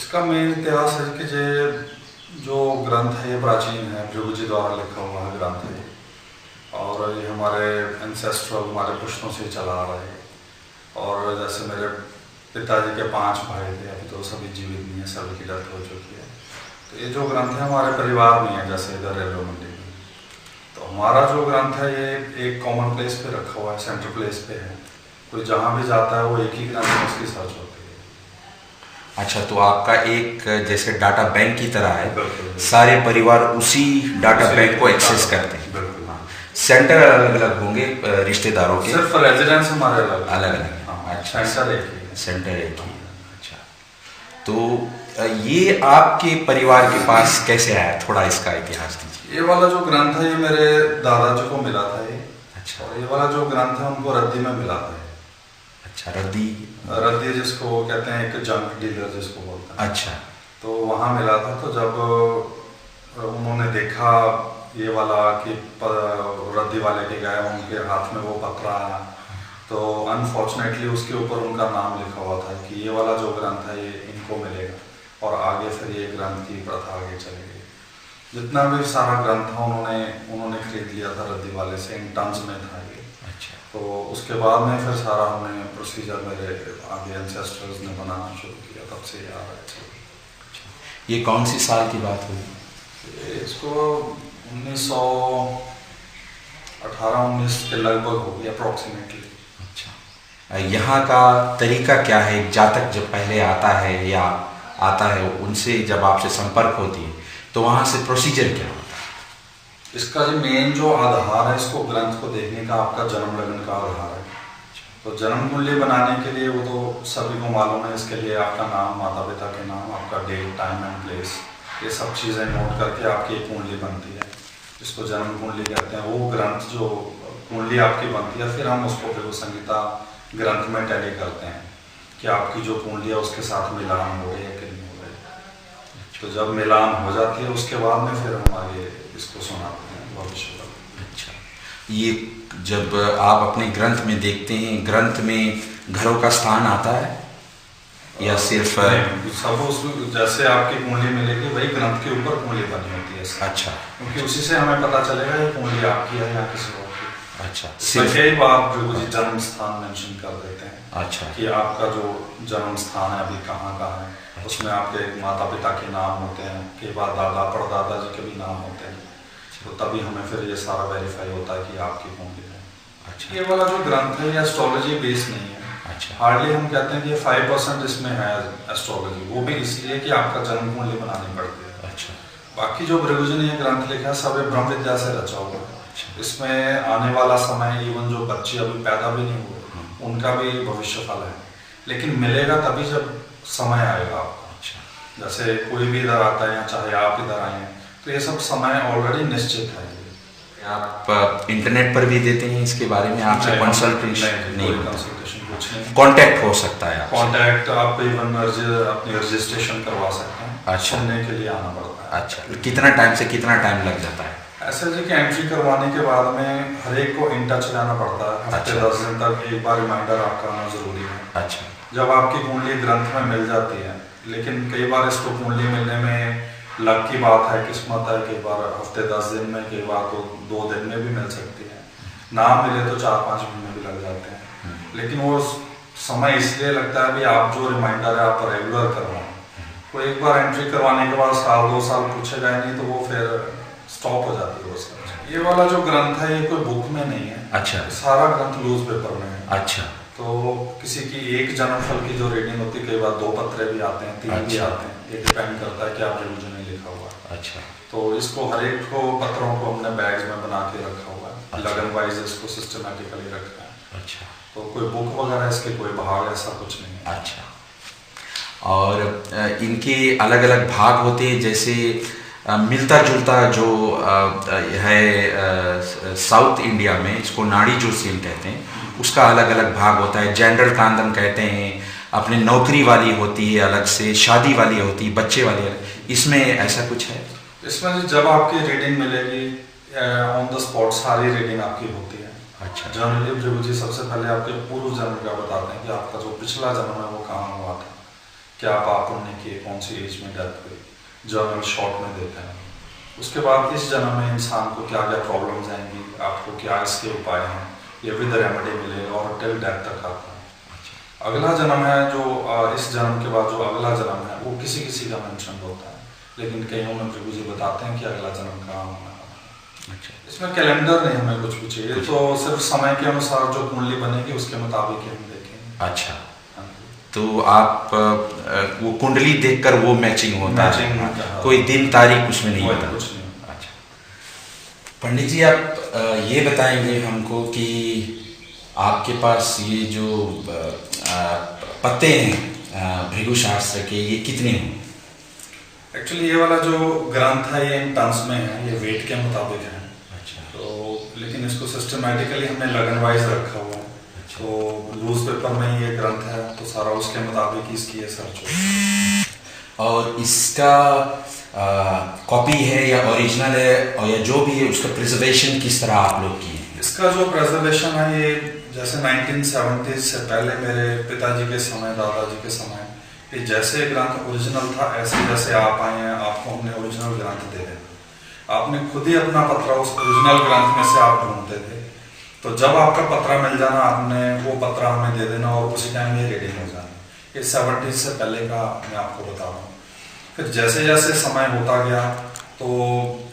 इसका मेन इतिहास है कि जो ग्रंथ है ये प्राचीन है, भृगु जी द्वारा लिखा हुआ है ग्रंथ है और ये हमारे एंसेस्ट्रल हमारे पुश्तों से चला आ रहा है। और जैसे मेरे पिताजी के 5 भाई थे, अभी तो सभी जीवित नहीं है, सभी की डेथ हो चुकी है। तो ये जो ग्रंथ है हमारे परिवार में है, जैसे इधर रेलवे मंडी में। तो हमारा जो ग्रंथ है ये एक कॉमन प्लेस पे रखा हुआ है, सेंटर प्लेस पे है। कोई जहाँ भी जाता है वो एक ही ग्रंथ में उसकी सर्च होती है। अच्छा, तो आपका एक जैसे डाटा बैंक की तरह है, बिल्कुल। सारे परिवार उसी डाटा बैंक को एक्सेस करते हैं। बिल्कुल। सेंटर अलग अलग होंगे रिश्तेदारों के? सिर्फ रेजिडेंस हमारे अलग अलग। अच्छा, सेंटर एक ही है। सेंटर एक ही। अच्छा, तो ये आपके परिवार के पास कैसे आया, थोड़ा इसका इतिहास दीजिए। ये वाला जो ग्रंथ है ये मेरे दादाजी को मिला था ये। अच्छा। और ये वाला जो ग्रंथ है उनको रद्दी में मिला था। अच्छा, रद्दी जिसको कहते हैं, एक जंक डीलर जिसको बोलते हैं। अच्छा। तो वहाँ मिला था। तो जब उन्होंने देखा ये वाला कि रद्दी वाले के गए, उनके हाथ में वो पत्र आया, तो अनफॉर्चुनेटली उसके ऊपर उनका नाम लिखा हुआ था कि ये वाला जो ग्रंथ है ये इनको मिलेगा। और आगे फिर ये ग्रंथ की प्रथा आगे चली गई। जितना भी सारा ग्रंथ था उन्होंने खरीद लिया था रद्दी वाले से, इन टन्स में था ये। अच्छा। तो उसके बाद में फिर सारा हमने प्रोसीजर मेरे आगे एंसेस्टर्स ने बनाना शुरू किया, तब से ये आ रहा है। ये कौन सी साल की बात हुई? इसको 1918-19 के लगभग हो गया अप्रोक्सीमेटली। अच्छा, यहाँ का तरीका क्या है? जातक जब पहले आता है या आता है, उनसे जब आपसे संपर्क होती है तो वहाँ से प्रोसीजर क्या होता है? इसका जो मेन जो आधार है, इसको ग्रंथ को देखने का आपका जन्म लगन का आधार है। तो जन्म कुंडली बनाने के लिए वो तो सभी को मालूम है। इसके लिए आपका नाम, माता पिता के नाम, आपका डेट, टाइम एंड प्लेस, ये सब चीज़ें नोट करके आपकी एक कुंडली बनती है, जिसको जन्म कुंडली कहते हैं। वो ग्रंथ जो कुंडली आपकी बनती है, फिर हम उसको भृगु संहिता ग्रंथ में टैली करते हैं कि आपकी जो कुंडली है उसके साथ मिलान हो रही है कि नहीं हो रही। तो जब मिलान हो जाती है उसके बाद में फिर हम आगे इसको सुनाते हैं भविष्य। अच्छा, ये जब आप अपने ग्रंथ में देखते हैं, ग्रंथ में घरों का स्थान आता है या सिर्फ सब उसमें जैसे आपकी कुंडली मिलेगी वही ग्रंथ के ऊपर कुंडली बनी होती है। अच्छा, क्योंकि उसी से हमें पता चलेगा ये कुंडली आपकी है या किसी और की। अच्छा, सिर्फ कई बार भृगु जी जन्म स्थान मेंशन कर देते हैं। अच्छा, कि आपका जो जन्म स्थान है अभी कहाँ का है। अच्छा। उसमें आपके माता पिता के नाम होते हैं, कई बार दादा परदादा जी के भी नाम होते हैं। तो तभी हमें फिर ये सारा वेरीफाई होता है कि आपकी कुंडली है। अच्छा। ये वाला जो ग्रंथ है ये एस्ट्रोलॉजी बेस नहीं है। अच्छा। हार्डली हम कहते हैं कि ये 5% इसमें है एस्ट्रोलॉजी, वो भी इसलिए कि आपका जन्म कुंडली बनानी पड़ती है। अच्छा। बाकी जो भृगु जी ने ये ग्रंथ लिखा है सब ब्रह्म विद्या से रचा हुआ है। अच्छा। इसमें आने वाला समय, इवन जो बच्चे अभी पैदा भी नहीं हुए, उनका भी भविष्य फल है, लेकिन मिलेगा तभी जब समय आएगा आपका। अच्छा। जैसे कोई भी इधर आता है या चाहे आप इधर आए हैं, तो ये सब समय ऑलरेडी निश्चित है। आप इंटरनेट पर भी देते हैं इसके बारे में? आपसे कंसल्टेशन नहीं, कंसल्टेशन कुछ नहीं, कांटेक्ट हो सकता है? कांटेक्ट आप इवन अपनी रजिस्ट्रेशन करवा सकते हैं। अच्छा। सुनने के लिए आना पड़ता है। अच्छा, कितना टाइम से कितना टाइम लग जाता है? ऐसे जी कि एंट्री करवाने के बाद में हर एक को इन टच रहना पड़ता है। हफ्ते 10 दिन तक एक बार रिमाइंडर आपका आना जरूरी है। अच्छा। जब आपकी कुंडली ग्रंथ में मिल जाती है, लेकिन कई बार इसको कुंडली मिलने में लक की बात है, किस्मत है, कई बार हफ्ते 10 दिन में, कई बार तो 2 दिन में भी मिल सकती है। ना मिले तो 4-5 महीने भी लग जाते हैं। लेकिन वो समय इसलिए लगता है भी आप जो रिमाइंडर है आप रेगुलर करवाएं। कोई एक बार एंट्री करवाने के बाद 1-2 साल पूछेगा नहीं तो वो फिर स्टॉप हो जाती है वो सब। ये वाला जो ग्रंथ है ये कोई बुक में नहीं है। अच्छा। सारा ग्रंथ लूज पेपर में है। अच्छा। तो किसी की एक जन्मफल की जो रीडिंग होती है, कई बार 2 पत्रे भी आते हैं, 3 भी आते हैं, ये डिपेंड करता है कि आप भृगु ने लिखा हुआ है। अच्छा। तो इसको हर एक को पत्रों को हमने बैग्स में बना के रखा हुआ है। अच्छा। लगन वाइज इसको सिस्टमेटिकली रखा है। अच्छा। तो कोई बुक वगैरह इसके कोई भाग ऐसा कुछ नहीं है। अच्छा। और इनके अलग अलग भाग होते हैं, जैसे मिलता जुलता जो है साउथ इंडिया में इसको नाड़ी ज्योतिषम कहते हैं, उसका अलग अलग भाग होता है। जनरल कांदन कहते हैं, अपने नौकरी वाली होती है अलग से, शादी वाली होती है, बच्चे वाली अलग। इसमें ऐसा कुछ है? इसमें जब आपकी रीडिंग मिलेगी ऑन द स्पॉट सारी रीडिंग आपकी होती है। अच्छा। जनरली भृगु जी सबसे पहले आपके पूर्व जन्म का बताते हैं कि आपका जो पिछला जन्म है वो कहाँ हुआ था। क्या पाप पुण्य किए, कौन सी एज में डेथ हुई, जर्नल शॉर्ट में देते हैं। उसके बाद इस जन्म में इंसान को क्या क्या प्रॉब्लम्स आएंगी, आपको क्या इसके उपाय हैं, ये विद रेमेडी मिले और टिल डेथ तक आता है। अगला जन्म है जो इस जन्म के बाद जो अगला जन्म है वो किसी किसी का मेंशन होता है, लेकिन कईयों में प्रभु जी बताते हैं कि अगला जन्म कहाँ होना है। अच्छा, इसमें कैलेंडर नहीं हमें कुछ भी चाहिए, तो सिर्फ समय के अनुसार जो कुंडली बनेगी उसके मुताबिक ही हम देखेंगे। अच्छा, तो आप वो कुंडली देखकर वो मैचिंग होता है, कोई दिन तारीख उसमें नहीं होता। अच्छा, पंडित जी आप ये बताएंगे हमको कि आपके पास ये जो पत्ते हैं भृगु शास्त्र के, ये कितने हैं? एक्चुअली ये वाला जो ग्रंथ है ये इन टर्म्स में है, ये वेट के मुताबिक है। अच्छा, तो लेकिन इसको सिस्टमैटिकली हमने लगन वाइज रखा हुआ है। तो लूज पेपर में ये ग्रंथ है, तो सारा उसके मुताबिक इसकी ये सर्च हो। और इसका कॉपी है या ओरिजिनल है, और या जो भी है उसका प्रिजर्वेशन किस तरह आप लोग किए? इसका जो प्रिजर्वेशन है ये जैसे 1970 से पहले मेरे पिताजी के समय, दादाजी के समय, ये जैसे ग्रंथ ओरिजिनल था ऐसे जैसे आप आए हैं आपको हमने ओरिजिनल ग्रंथ दे देना। आपने खुद ही अपना पत्रा उस ओरिजिनल ग्रंथ में से आप ढूंढते थे, तो जब आपका पत्रा मिल जाना आपने वो पत्रा हमें दे देना और उसी टाइम ये रीडिंग हो जाना। ये 70 से पहले का मैं आपको बता रहा हूँ। फिर जैसे जैसे समय होता गया तो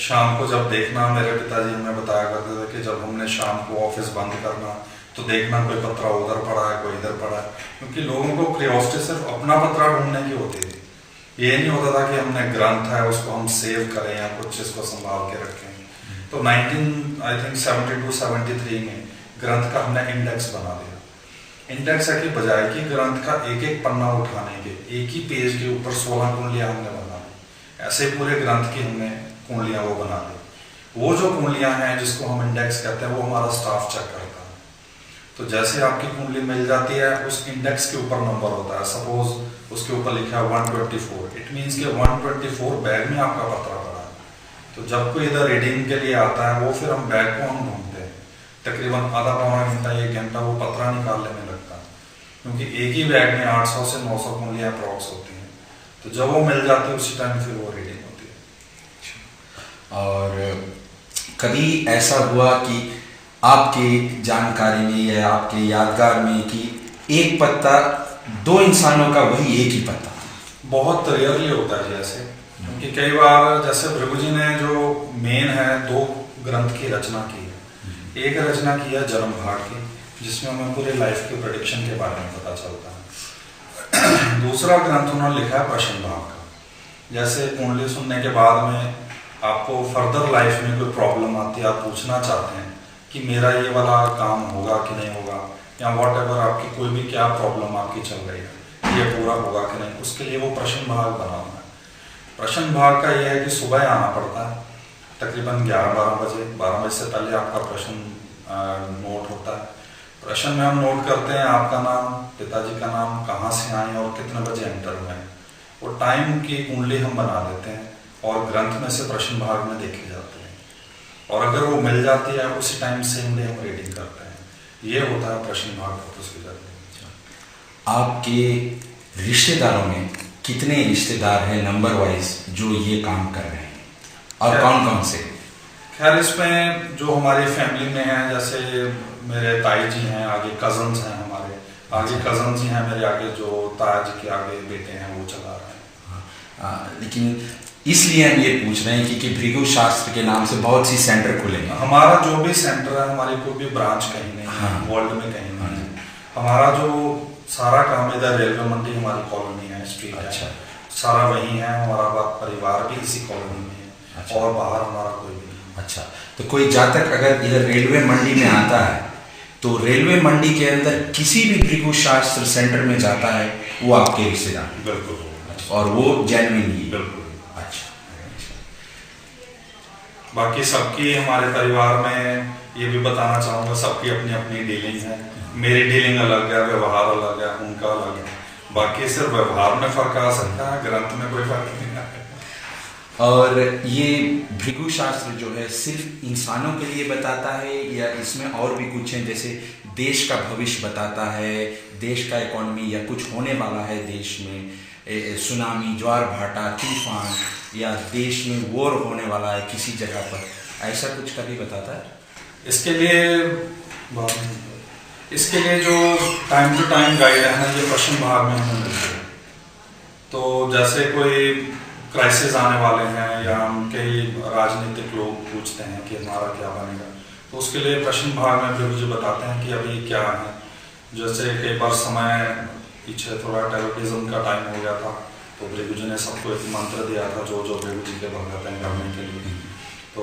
शाम को जब देखना, मेरे पिताजी हमें बताया करते थे कि जब हमने शाम को ऑफिस बंद करना तो देखना कोई पत्रा उधर पड़ा है कोई इधर पड़ा है, क्योंकि लोगों को क्यूरियोसिटी सिर्फ अपना पत्रा ढूंढने की होती थी। ये नहीं होता था कि हमने ग्रंथ है उसको हम सेव करें या कुछ इसको संभाल के रखें। तो 1972-73 में ग्रंथ का हमने इंडेक्स बना दिया। इंडेक्स है कि बजाय कि ग्रंथ का एक एक पन्ना उठाने के एक ही पेज के ऊपर 16 कुंडलियां हमने बना दी, ऐसे पूरे ग्रंथ की हमने कुंडलियां वो बना दी। वो जो कुंडलियां हैं जिसको हम इंडेक्स कहते हैं वो हमारा स्टाफ चेक करता है। तो जैसे आपकी कुंडली मिल जाती है उस इंडेक्स के ऊपर नंबर होता है, सपोज उसके ऊपर लिखा है 124, इट मीन्स कि 124 बैग में आपका पत्रा पड़ा है। तो जब कोई इधर रीडिंग के लिए आता है वो फिर हम बैग को हम ढूंढते हैं, तकरीबन आधा पौना घंटा 1 घंटा वो पत्रा निकालने में लगता है, क्योंकि एक ही बैग में 800 से 900 कुंडलियां अप्रॉक्स होती हैं। तो जब वो मिल जाती है उसी टाइम फिर वो रीडिंग होती है। और कभी ऐसा हुआ कि आपकी जानकारी में या आपके यादगार में कि एक पत्ता 2 इंसानों का वही एक ही पत्ता? बहुत रेयरली होता है जैसे, क्योंकि कई बार जैसे भृगु जी ने जो मेन है 2 ग्रंथ की रचना की है। एक रचना की है जन्म भाग की, जिसमें हमें पूरे लाइफ के प्रेडिक्शन के बारे में पता चलता है। दूसरा ग्रंथ उन्होंने लिखा है प्रश्न भाग का। जैसे कुंडली सुनने के बाद में आपको फर्दर लाइफ में कोई प्रॉब्लम आती है, आप पूछना चाहते हैं कि मेरा ये वाला काम होगा कि नहीं होगा, या वॉट एवर आपकी कोई भी क्या प्रॉब्लम आपकी चल रही है ये पूरा होगा कि नहीं, उसके लिए वो प्रश्न भाग बना हुआ है। प्रश्न भाग का ये है कि सुबह आना पड़ता है, तकरीबन 11-12 बजे, 12 बजे से पहले आपका प्रश्न नोट होता है। प्रश्न में हम नोट करते हैं आपका नाम, पिताजी का नाम, कहाँ से आए और कितने बजे एंटर हुए हैं। वो टाइम की कुंडली हम बना देते हैं और ग्रंथ में से प्रश्न भाग में देखे जाते हैं, और अगर वो मिल जाती है उसी टाइम सेम डे हम रीडिंग करते हैं। ये होता है प्रश्न भाग का प्रोसीजर। आपके रिश्तेदारों में कितने रिश्तेदार हैं नंबर वाइज जो ये काम कर रहे हैं, और कौन कौन से? खैर इसमें जो हमारी फैमिली में है, जैसे मेरे ताई जी हैं, आगे कजन्स हैं हमारे, आगे कजन्स ही हैं मेरे, आगे जो ताया जी के आगे बेटे हैं वो चला रहे हैं। लेकिन इसलिए हम ये पूछ रहे हैं कि भृगु शास्त्र के नाम से बहुत सी सेंटर खुले हैं। हमारा जो भी सेंटर है, हमारी कोई भी ब्रांच कहीं नहीं है, वर्ल्ड में कहीं नहीं है। हमारा जो सारा काम इधर रेलवे मंडी हमारी कॉलोनी है, स्ट्रीट है, सारा वही है। हमारा परिवार भी इसी कॉलोनी में है, और बाहर हमारा कोई भी नहीं। अच्छा, तो कोई जातक अगर इधर रेलवे मंडी में आता है तो रेलवे मंडी के अंदर किसी भी भृगु शास्त्र सेंटर में जाता है, वो आपके रिश्तेदार? बिल्कुल। और वो जेन्युइन ही? बिल्कुल। बाकी सबकी हमारे परिवार में ये भी बताना चाहूँगा, सबकी अपनी अपनी डीलिंग है। मेरी डीलिंग अलग है, व्यवहार अलग है, उनका अलग है। बाकी सिर्फ व्यवहार में फर्क आ सकता है, ग्रंथ में कोई फर्क नहीं आता। और ये भृगु शास्त्र जो है सिर्फ इंसानों के लिए बताता है या इसमें और भी कुछ है, जैसे देश का भविष्य बताता है, देश का इकोनॉमी या कुछ होने वाला है देश में, सुनामी, ज्वार भाटा, तूफान या देश में वॉर होने वाला है किसी जगह पर, ऐसा कुछ कभी बताता है? इसके लिए जो टाइम टू टाइम गाइड है ना, ये प्रश्न भाग में हमें मिलते हैं। तो जैसे कोई क्राइसिस आने वाले हैं या हम कई राजनीतिक लोग पूछते हैं कि हमारा क्या बनेगा, तो उसके लिए प्रश्न भाग में प्रभु जी बताते हैं कि अभी क्या है। जैसे कई बार समय पीछे थोड़ा टेररिज्म का टाइम हो गया था, तो प्रभु जी ने सबको एक मंत्र दिया था जो जो प्रभु जी के भगत हैं करने के लिए। तो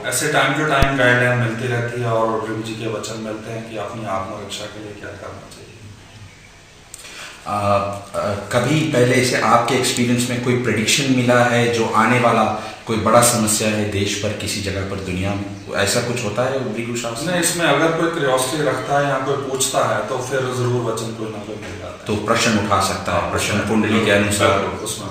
ऐसे टाइम टू टाइम गाइडलाइन मिलती रहती है और प्रभु जी के वचन मिलते हैं कि अपनी आत्मरक्षा के लिए क्या करना चाहिए। कभी पहले से आपके एक्सपीरियंस में कोई प्रेडिक्शन मिला है जो आने वाला कोई बड़ा समस्या है देश पर, किसी जगह पर, दुनिया में, ऐसा कुछ होता है भृगु शास्त्र? नहीं, इसमें अगर कोई क्यूरियोसिटी रखता है या कोई पूछता है तो फिर जरूर वचन कोई ना कोई मिल जाता है, तो प्रश्न उठा सकता है, प्रश्न कुंडली के अनुसार उसमें